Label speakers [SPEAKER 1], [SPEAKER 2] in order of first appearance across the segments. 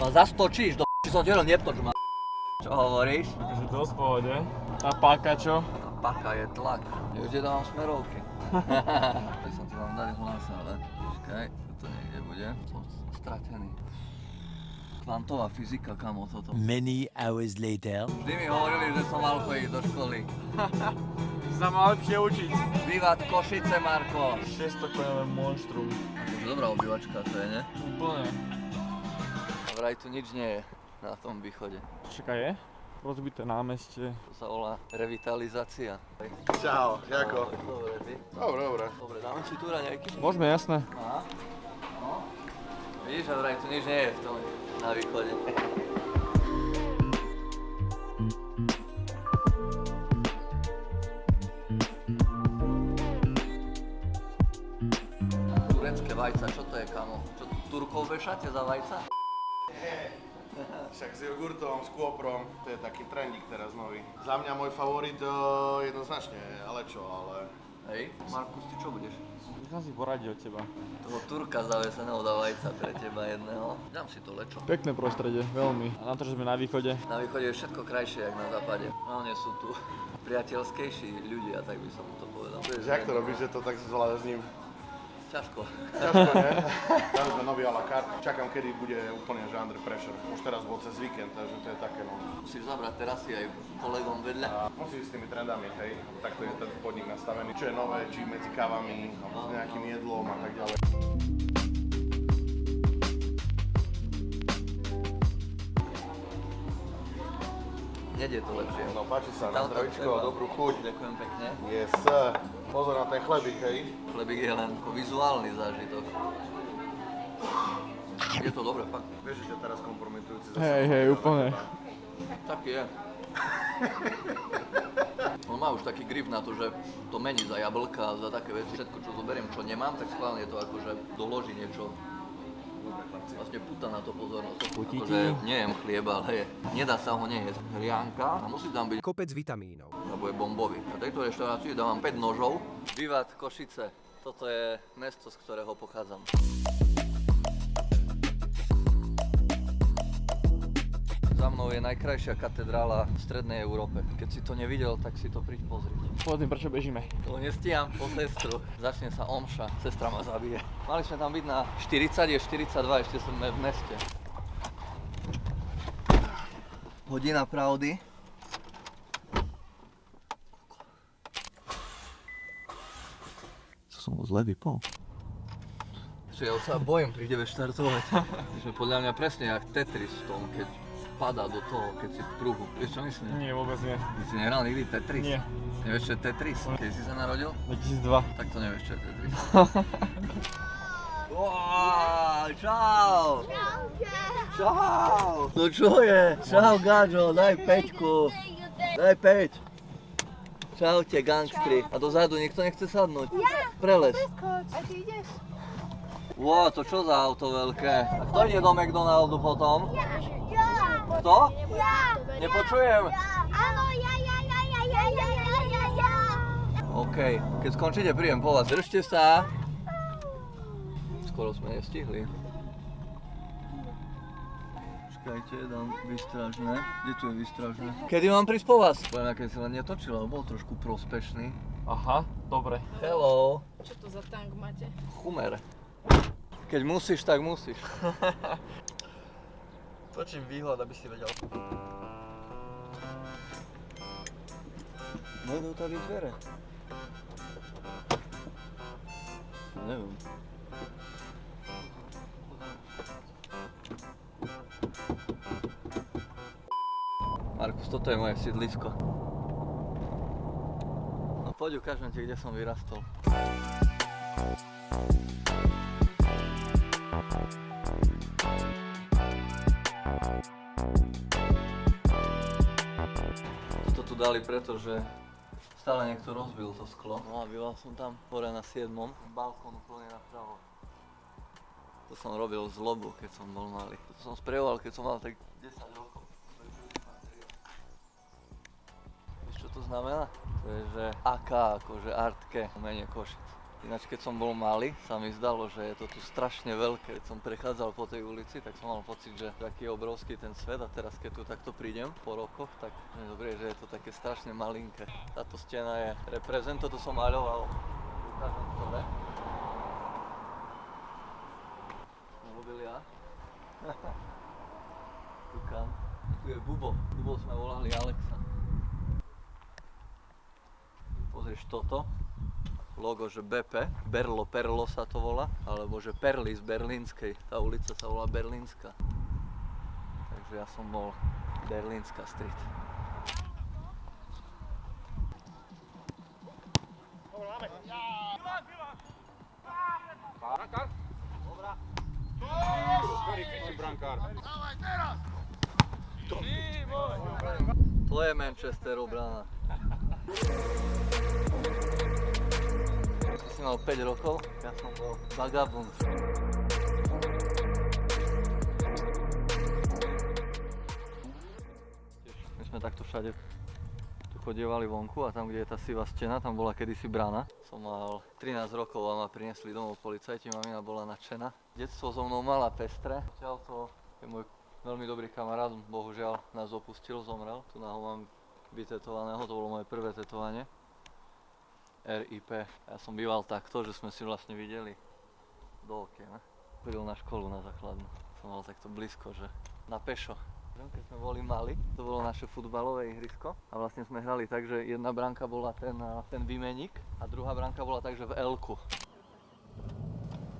[SPEAKER 1] No zastočíš, do či som ti hovoril, neptoč ma. Čo hovoríš?
[SPEAKER 2] Takže dosť v pohode. A páka čo?
[SPEAKER 1] Tá paka je tlak. Ja už dávam smerovky. Ja som ti vám dali hlas, ale počkaj, to niekde bude. Som stratený. Kvantová fyzika, kamo, toto.
[SPEAKER 3] Many hours later.
[SPEAKER 1] Vždy mi hovorili, že som mal chodiť do školy.
[SPEAKER 2] Sa má lepšie učiť.
[SPEAKER 1] Bývať Košice, Marko.
[SPEAKER 2] 600 koňové monštrum.
[SPEAKER 1] Akože dobrá obývačka to je, ne?
[SPEAKER 2] Úplne.
[SPEAKER 1] A vraj tu nič nie je na tom východe.
[SPEAKER 2] Čakaj, je? Rozbité námestie.
[SPEAKER 1] To sa volá revitalizácia.
[SPEAKER 4] Čau, jako?
[SPEAKER 1] Dobre, ty?
[SPEAKER 4] Dobre, dobre.
[SPEAKER 1] Dobre, dáme si tu nejaký?
[SPEAKER 2] Môžeme, jasné.
[SPEAKER 1] Aha. No. Vidíš, že vraj tu nič nie je v tom na východe. Turecké vajca, čo to je, kamo? Čo Turkov vešate za vajca?
[SPEAKER 4] Však s jogurtom, s kôprom, to je taký trendík teraz nový. Za mňa môj favorit jednoznačne Alečo, ale...
[SPEAKER 1] Hej, Markus, ty čo budeš?
[SPEAKER 2] Nechám si poradiť od teba.
[SPEAKER 1] Toho Turka zaveseného dá vajca pre teba jedného. Dám si to lečo.
[SPEAKER 2] Pekné prostredie, veľmi. A na to, že sme na východe.
[SPEAKER 1] Na východe je všetko krajšie, jak na západe. Hlavne sú tu priateľskejší ľudia, tak by som to povedal.
[SPEAKER 4] Že jak to robíš, že to tak zvláda s ním?
[SPEAKER 1] Ťažko.
[SPEAKER 4] Ťažko, nie? Dali sme nový a la carte. Čakám, kedy bude úplne že under pressure. Už teraz bol cez víkend, takže to je také no.
[SPEAKER 1] Musíš zabrať terasy aj kolegom vedľa.
[SPEAKER 4] A musíš s tými trendami, hej. Takto je ten podnik nastavený. Čo je nové, či medzi kávami, alebo s nejakým jedlom a tak ďalej.
[SPEAKER 1] Hneď je to lepšie.
[SPEAKER 4] No páči sa, na
[SPEAKER 1] Tamto
[SPEAKER 4] zdravíčko,
[SPEAKER 1] treba.
[SPEAKER 4] dobrú chuť.
[SPEAKER 1] Ďakujem pekne.
[SPEAKER 4] Yes. Pozor na ten chlebík, hej.
[SPEAKER 1] Chlebík je len ako vizuálny zážitok. Je to dobré, fakt.
[SPEAKER 4] Vieš, že ťa teraz kompromitujúci
[SPEAKER 2] Hej, úplne.
[SPEAKER 1] Taký je. On má už taký grip na to, že to mení za jablka, za také veci. Všetko, čo zoberiem, čo nemám, tak schválne to akože doloží niečo. Vlastne púta na to pozornosť.
[SPEAKER 2] Putí
[SPEAKER 1] Akože
[SPEAKER 2] ti?
[SPEAKER 1] nejem chlieba, ale nedá sa ho nejesť. Hrianka a musí tam byť
[SPEAKER 5] Kopec vitamínov.
[SPEAKER 1] lebo je bombový. Na tejto reštaurácii dávam 5 nožov. Vývad Košice. Toto je mesto, z ktorého pochádzam. Za mnou je najkrajšia katedrála v strednej Európe. Keď si to nevidel, tak si to príď pozrieť.
[SPEAKER 2] Povedz mi, prečo bežíme.
[SPEAKER 1] To nestíham po sestru. Začne sa omša. Sestra ma zabije. Mali sme tam byť na 40, je 42, ešte sme v meste. Hodina pravdy. Som zle vypol. Ja sa bojím, keď ideme štartovať. Sme podľa mňa presne jak Tetris v tom, keď padá do toho, keď si v kruhu. Vieš čo myslím?
[SPEAKER 2] Nie, vôbec nie.
[SPEAKER 1] Ty si nehral nikdy Tetris?
[SPEAKER 2] Nie.
[SPEAKER 1] Nevieš čo je Tetris? Keď si sa narodil?
[SPEAKER 2] 2002.
[SPEAKER 1] Tak to nevieš čo je Tetris. Wow, čau! Čau! No čo je? Čau Gáďo, daj peťku. Daj peť. Čaute gangstri. A dozadu nikto nechce sadnúť? Prelez.
[SPEAKER 6] A ty ideš?
[SPEAKER 1] Wow, to čo za auto veľké? A kto ide do McDonaldu potom?
[SPEAKER 6] Ja.
[SPEAKER 1] Kto?
[SPEAKER 6] Ja.
[SPEAKER 1] Nepočujem.
[SPEAKER 6] Áno, ja.
[SPEAKER 1] OK, keď skončíte, prídem po vás. Držte sa. Skoro sme nestihli. Počkajte, dám výstražné. Kde tu je výstražné? Kedy mám prísť po vás? Poviem, keď si len netočil, ale bol trošku prospešný.
[SPEAKER 2] Aha, dobre.
[SPEAKER 1] Hello.
[SPEAKER 6] Čo to za tank máte?
[SPEAKER 1] Chumer. Keď musíš, tak musíš.
[SPEAKER 2] Točím výhľad, aby si vedel.
[SPEAKER 1] Dojdú tady dvere. Neviem. Markus, toto je moje sídlisko. No poď, ukážem ti, kde som vyrastol. To tu dali preto, že stále niekto rozbil to sklo. No a býval som tam hore na 7. balkón úplne napravo. To som robil zlobu, keď som bol malý. To som sprievoval, keď som mal tak 10 rokov. Vieš čo to znamená? To je, že AK, akože Artke, v mene Košic. Ináč keď som bol malý, sa mi zdalo, že je to tu strašne veľké. Keď som prechádzal po tej ulici, tak som mal pocit, že taký je obrovský ten svet a teraz keď tu takto prídem po rokoch, tak je dobré, že je to také strašne malinké. Táto stena je reprezent, toto som maľoval. Ukážem to, ne? Robil ja. Tukám. Tu je Bubo. Bubo sme volali Alexa. Pozrieš toto. Logo, že BP. Berlo, Perlo sa to volá. Alebo že Perly z Berlínskej. Tá ulica sa volá Berlínska. Takže ja som bol Berlínska street. To je Manchester obrana. Ty si mal 5 rokov, ja som bol vagabund. My sme takto všade tu chodievali vonku a tam, kde je tá sivá stena, tam bola kedysi brána. Som mal 13 rokov a ma priniesli domov policajti, mamina bola nadšená. Detstvo so mnou mala pestre. Odtiaľ to je môj veľmi dobrý kamarát, bohužiaľ nás opustil, zomrel. Tu na ho mám vytetovaného, to bolo moje prvé tetovanie. RIP. Ja som býval takto, že sme si vlastne videli do okiena. Chodil na školu na základnú. Som mal takto blízko, že na pešo. Keď sme boli mali, to bolo naše futbalové ihrisko a vlastne sme hrali tak, že jedna bránka bola ten výmeník a druhá bránka bola tak, že v L-ku.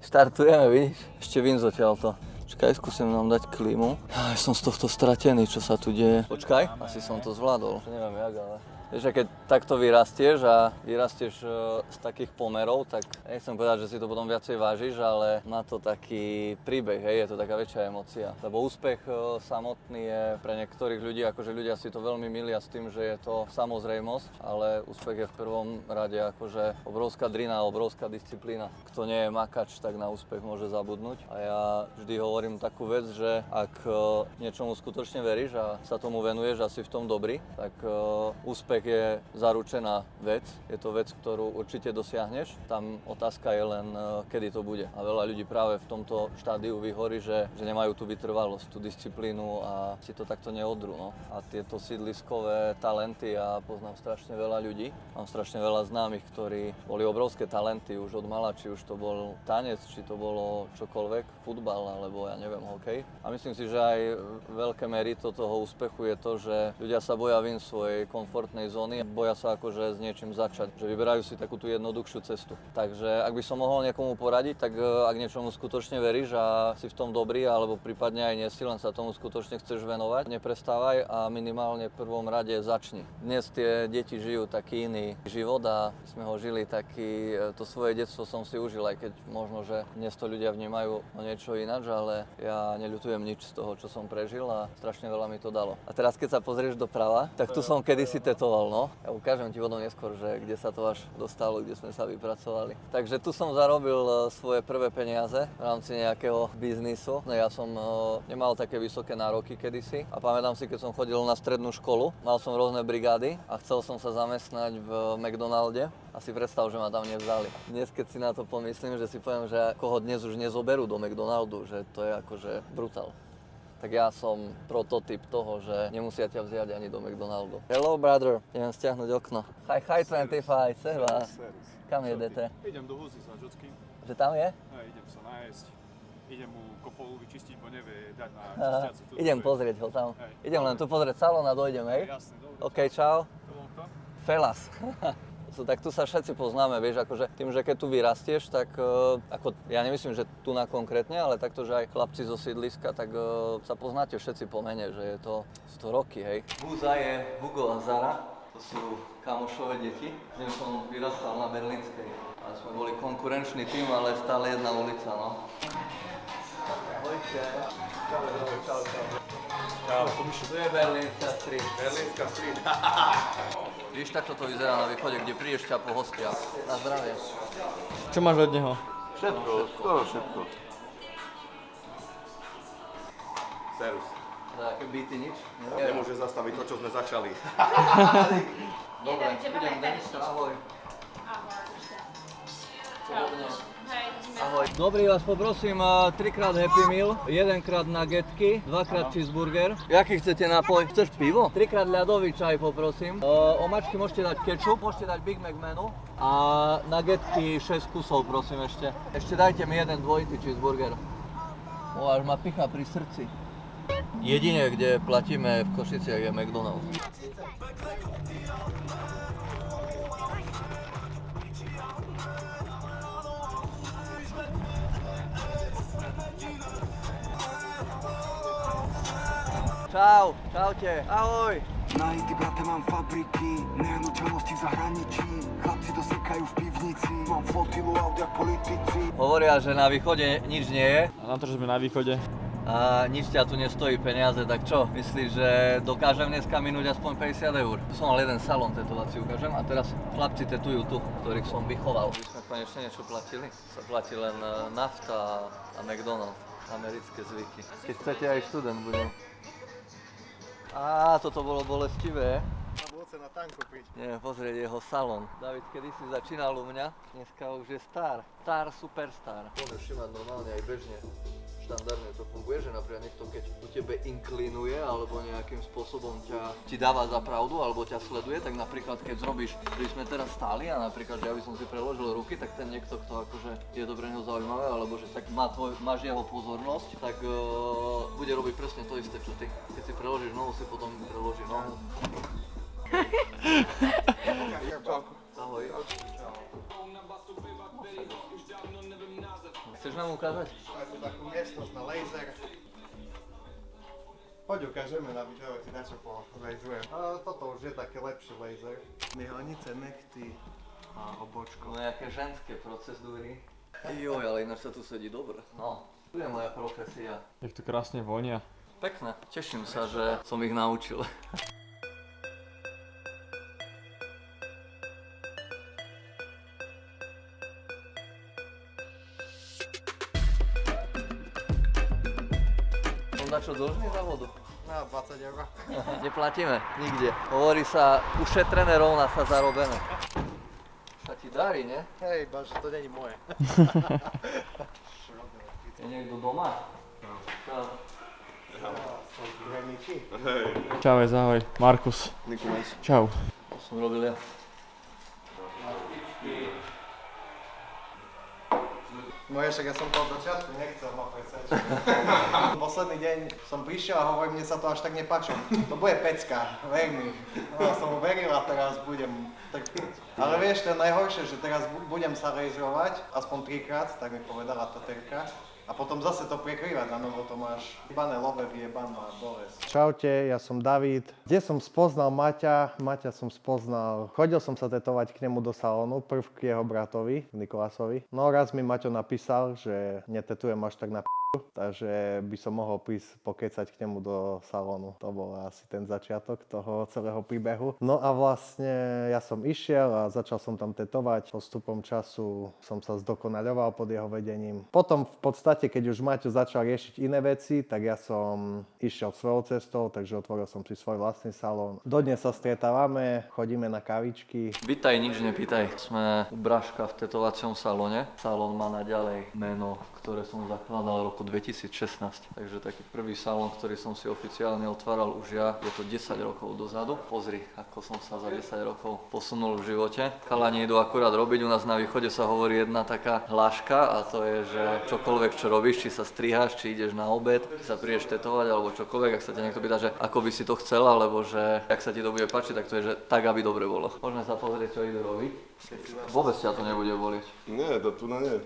[SPEAKER 1] Štartujeme, vidíš? Ešte vín zatiaľto. Počkaj, skúsim nám dať klímu. Ja som z tohto stratený, čo sa tu deje. Počkaj, asi som to zvládol. Neviem jak, ale... Vieš, že keď takto vyrastieš a vyrastieš z takých pomerov, tak nechcem povedať, že si to potom viacej vážiš, ale má to taký príbeh, hej, je to taká väčšia emócia. Lebo úspech samotný je pre niektorých ľudí, akože ľudia si to veľmi milia s tým, že je to samozrejmosť, ale úspech je v prvom rade akože obrovská drina, obrovská disciplína. Kto nie je makač, tak na úspech môže zabudnúť. A ja vždy hovorím takú vec, že ak niečomu skutočne veríš a sa tomu venuješ a si v tom dobrý, tak úspech je zaručená vec, je to vec, ktorú určite dosiahneš. Tam otázka je len, kedy to bude. A veľa ľudí práve v tomto štádiu vyhorí, že nemajú tú vytrvalosť, tú disciplínu a si to takto neodrú. No. A tieto sídliskové talenty, ja poznám strašne veľa ľudí, mám strašne veľa známych, ktorí boli obrovské talenty už od mala, či už to bol tanec, či to bolo čokoľvek, futbal alebo ja neviem, hokej. A myslím si, že aj veľké mérito toho úspechu je to, že ľudia sa boja vyjsť svojej komfortnej zóny a boja sa akože s niečím začať, že vyberajú si takú tú jednoduchšiu cestu. Takže ak by som mohol niekomu poradiť, tak ak niečomu skutočne veríš a si v tom dobrý, alebo prípadne aj nie si, len sa tomu skutočne chceš venovať, neprestávaj a minimálne v prvom rade začni. Dnes tie deti žijú taký iný život a sme ho žili taký, to svoje detstvo som si užil, aj keď možno, že dnes to ľudia vnímajú o niečo ináč, ale ja neľutujem nič z toho, čo som prežil a strašne veľa mi to dalo. A teraz keď sa pozrieš doprava, tak tu som kedysi tetoval. No. Ja ukážem ti potom neskôr, že kde sa to až dostalo, kde sme sa vypracovali. Takže tu som zarobil svoje prvé peniaze v rámci nejakého biznisu. No, ja som nemal také vysoké nároky kedysi a pamätám si, keď som chodil na strednú školu, mal som rôzne brigády a chcel som sa zamestnať v McDonalde. A si predstav, že ma tam nevzali. Dnes, keď si na to pomyslím, že si poviem, že koho dnes už nezoberú do McDonaldu, že to je akože brutál. Tak ja som prototyp toho, že nemusia ťa vziať ani do McDonaldu. Hello brother, idem stiahnuť okno. Hi 25, serva. Kam jedete?
[SPEAKER 5] Idem do Húzy za Žockým.
[SPEAKER 1] Že tam je?
[SPEAKER 5] Idem sa nájsť. Idem mu kopolu vyčistiť, bo nevie dať na čistiacu.
[SPEAKER 1] Idem pozrieť ho tam. Idem len tu pozrieť salón a dojdem, hej?
[SPEAKER 5] Jasne, dobre.
[SPEAKER 1] OK, čau.
[SPEAKER 5] To bol kto?
[SPEAKER 1] Felas. Tak tu sa všetci poznáme, vieš, akože tým, že keď tu vyrastieš, tak ako, ja nemyslím, že tu na konkrétne, ale takto, že aj chlapci zo sídliska, tak sa poznáte všetci po mene, že je to 100 roky, hej. Húza je Hugo a Zara, to sú kamošové deti, s ním som vyrastal na Berlínskej. A sme boli konkurenčný tým, ale stále jedna ulica, no. Ahojte. Čau. Čau. Tu je Berlínska street.
[SPEAKER 4] Berlínska street.
[SPEAKER 1] Víš, takto to vyzerá na východe, kde prídeš ťa pohostia. Na zdravie.
[SPEAKER 2] Čo máš od neho?
[SPEAKER 4] Všetko, skoro všetko. Serus.
[SPEAKER 1] Také byty nič?
[SPEAKER 4] Nemôže zastaviť to, čo sme začali.
[SPEAKER 1] Dobre, idem Deniska, ahoj. Ahoj. Dobrý, vás poprosím 3-krát Happy Meal, 1-krát nuggetky, 2-krát cheeseburger. Jaký chcete nápoj? Chceš pivo? 3-krát ľadový čaj poprosím. Omačky môžete dať ketchup, môžete dať Big Mac menu a nuggetky 6 kusov prosím ešte. Ešte dajte mi jeden dvojitý cheeseburger. Až ma pichá pri srdci. Jedine, kde platíme v Košiciach je McDonald's. Čau, čaute, ahoj.
[SPEAKER 7] Na IT, brate, mám fabriky, nehnuteľnosti v zahraničí. Chlapci dosekajú v pivnici, mám flotilu aut jak politici.
[SPEAKER 1] Hovoria, že na východe nič nie je
[SPEAKER 2] A na to, že sme na východe.
[SPEAKER 1] a nič ťa tu nestojí peniaze, tak čo? Myslíš, že dokážem dneska minúť aspoň 50 eur? Som mal jeden salón tetovací, ukážem, a teraz chlapci tetujú tu, ktorých som vychoval. My sme konečne niečo platili. Sa platí len nafta a McDonald's, americké zvyky. Keď chcete, aj študent budem. Á, toto bolo bolestivé.
[SPEAKER 4] Na budúce na tanku príď.
[SPEAKER 1] Neviem pozrieť jeho salón. David kedysi začínal u mňa, dneska už je star. Star, superstar. Môžeš všimať normálne aj bežne. Štandardne to funguje, že napríklad niekto keď u tebe inklinuje alebo nejakým spôsobom ti dáva za pravdu alebo ťa sleduje, tak napríklad keď zrobíš, že sme teraz stáli a napríklad, že ja by som si preložil ruky, tak ten niekto, kto akože je to pre neho zaujímavé alebo že tak máš jeho pozornosť, tak bude robiť presne to isté, čo ty. Keď si preložíš nohu, si potom preloží nohu. Ahoj. Chceš nám ukázať?
[SPEAKER 4] Máme tu takú miestnosť na laser. Poď ukážeme na video, ti na čo polajzujem. Toto už je také lepší laser. Myhanice, nechty a obočko.
[SPEAKER 1] Nejaké ženské procedúry. Joj, ale ináč sa tu sedí dobre. No, tu je moja profesia.
[SPEAKER 2] Jak tu krásne vonia.
[SPEAKER 1] Pekné, teším sa, že som ich naučil. Som dačo dlžný za vodu?
[SPEAKER 4] Na 20 eur.
[SPEAKER 1] Neplatíme, nikde. Hovorí sa, ušetrené rovná sa zarobené. Sa ti darí, ne?
[SPEAKER 4] Hej, iba že to není moje.
[SPEAKER 1] Je niekto doma? Čau.
[SPEAKER 4] Som z Greniči.
[SPEAKER 2] Čau, ahoj. Markus.
[SPEAKER 4] Nikolás.
[SPEAKER 2] Čau.
[SPEAKER 1] To som robil ja.
[SPEAKER 4] No však ja som to od začiatku nechcel, ma presvedčiť. Posledný deň som prišiel a hovorím, mne sa to až tak nepáčilo. To bude pecka, ver mi. No, ja som mu veril a teraz budem trpiť. Ale vieš, to je najhoršie, že teraz budem sa rejzrovať, aspoň 3-krát, tak mi povedala tá terka. A potom zase to prekrývať, na novo to máš vybané love, vyjebaná bolesť. Čaute, ja som David. Kde som spoznal Maťa? Maťa som spoznal, chodil som sa tetovať k nemu do salónu, prv k jeho bratovi, Nikolásovi. No raz mi Maťo napísal, že netetujem až tak na takže by som mohol prísť pokecať k nemu do salónu. To bol asi ten začiatok toho celého príbehu. No a vlastne ja som išiel a začal som tam tetovať. Postupom času som sa zdokonaľoval pod jeho vedením. Potom v podstate, keď už Maťo začal riešiť iné veci, tak ja som išiel svojou cestou, takže otvoril som si svoj vlastný salón. Dodnes sa stretávame, chodíme na kavičky.
[SPEAKER 1] Vítaj, nič nepýtaj. Sme u Braška v tetovacom salóne. Salón má naďalej meno, ktoré som zakladal v roku 2016. Takže taký prvý salón, ktorý som si oficiálne otváral už ja, je to 10 rokov dozadu. Pozri, ako som sa za 10 rokov posunul v živote. Chalani idú akurát robiť, u nás na východe sa hovorí jedna taká hláška a to je, že čokoľvek čo robíš, či sa striháš, či ideš na obed, či sa prídeš tetovať alebo čokoľvek, ak sa ťa niekto pýta, že ako by si to chcel, alebo že ak sa ti to bude páčiť, tak to je, že tak, aby dobre bolo. Môžeme sa pozrieť, čo ide robiť. Vôbec ťa to nebude bolieť.
[SPEAKER 8] Nie, to tu na nie.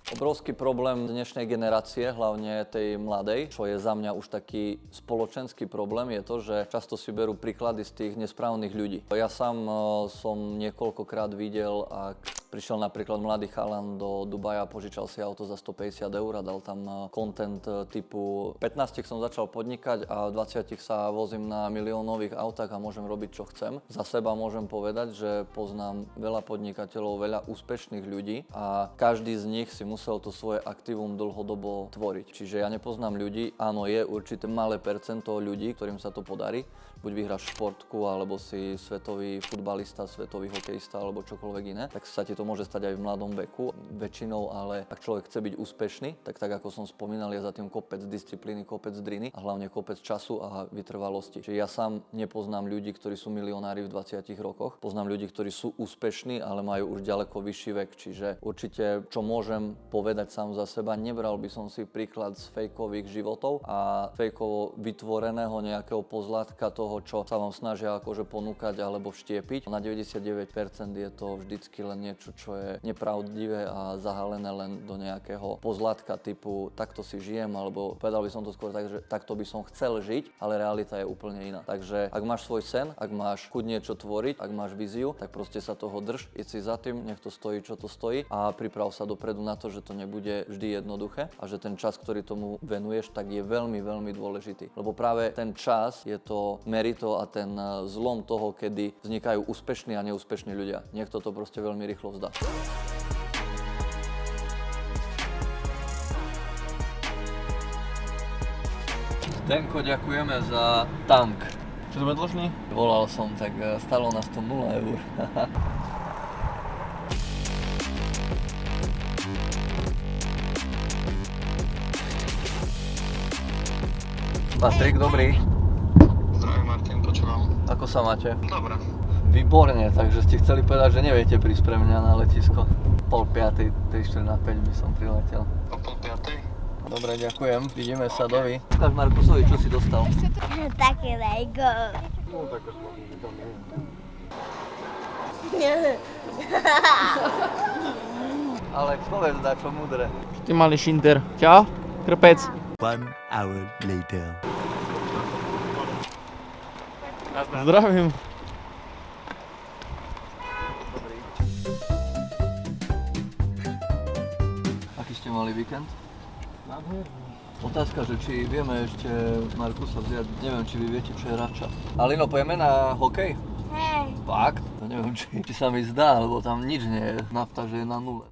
[SPEAKER 1] Obrovský problém dnešnej generácie, hlavne tej mladej, čo je za mňa už taký spoločenský problém, je to, že často si berú príklady z tých nesprávnych ľudí. Ja sám som niekoľkokrát videl, ak Prišiel napríklad mladý chalan do Dubaja, požičal si auto za 150 eur a dal tam content typu 15 som začal podnikať a v 20 sa vozím na miliónových autách a môžem robiť čo chcem. Za seba môžem povedať, že poznám veľa podnikateľov, veľa úspešných ľudí a každý z nich si musel to svoje aktívum dlhodobo tvoriť. Čiže ja nepoznám ľudí, áno, je určité malé percento ľudí, ktorým sa to podarí, buď vyhráš športku, alebo si svetový futbalista, svetový hokejista, alebo čokoľvek iné, tak sa ti to môže stať aj v mladom veku. Väčšinou ale, ak človek chce byť úspešný, tak ako som spomínal, je za tým kopec disciplíny, kopec driny a hlavne kopec času a vytrvalosti. Čiže ja sám nepoznám ľudí, ktorí sú milionári v 20 rokoch. Poznám ľudí, ktorí sú úspešní, ale majú už ďaleko vyšší vek. Čiže určite, čo môžem povedať sám za seba, nebral by som si príklad z fejkových životov a fejkovo vytvoreného nejakého pozlátka toho, čo sa vám snažia akože ponúkať alebo vštiepiť. Na 99% je to vždycky len niečo, čo je nepravdivé a zahalené len do nejakého pozlátka typu takto si žijem, alebo povedal by som to skôr tak, že takto by som chcel žiť, ale realita je úplne iná. Takže ak máš svoj sen, ak máš chuť niečo tvoriť, ak máš víziu, tak proste sa toho drž, idź si za tým, nech to stojí, čo to stojí a priprav sa dopredu na to, že to nebude vždy jednoduché a že ten čas, ktorý tomu venuješ, tak je veľmi, veľmi dôležitý. Lebo práve ten čas je to merito a ten zlom toho, kedy vznikajú úspešní a neúspešní ľudia. Niekto to proste veľmi rýchlo vzdá. Zdenko, ďakujeme za tank.
[SPEAKER 2] Čo sme dlžní?
[SPEAKER 1] Volal som, tak stalo nás to 0 eur. Patrik, dobrý.
[SPEAKER 8] Zdravím Martin, počúvam.
[SPEAKER 1] Ako sa máte?
[SPEAKER 8] Dobre.
[SPEAKER 1] Výborne, takže ste chceli povedať, že neviete prísť pre mňa na letisko. 4:30, 3:45 by som priletel.
[SPEAKER 8] O 4:30?
[SPEAKER 1] Dobre, ďakujem. Vidíme sa, dovi. Ukáž Markusovi, čo si dostal.
[SPEAKER 6] Také Lego.
[SPEAKER 1] Alex, povedz dačo múdre.
[SPEAKER 2] Ty malý šinter. Čau, krpec.
[SPEAKER 3] 1 hour later.
[SPEAKER 2] Zdravím.
[SPEAKER 1] Aký ste mali víkend? Otázka, že či vieme ešte Markusa vziať, neviem, či vy viete, čo je rača. Alino, pojeme na hokej?
[SPEAKER 6] Hej.
[SPEAKER 1] Fakt? To neviem, či sa mi zdá, lebo tam nič nie je. Nafta, že je na nule.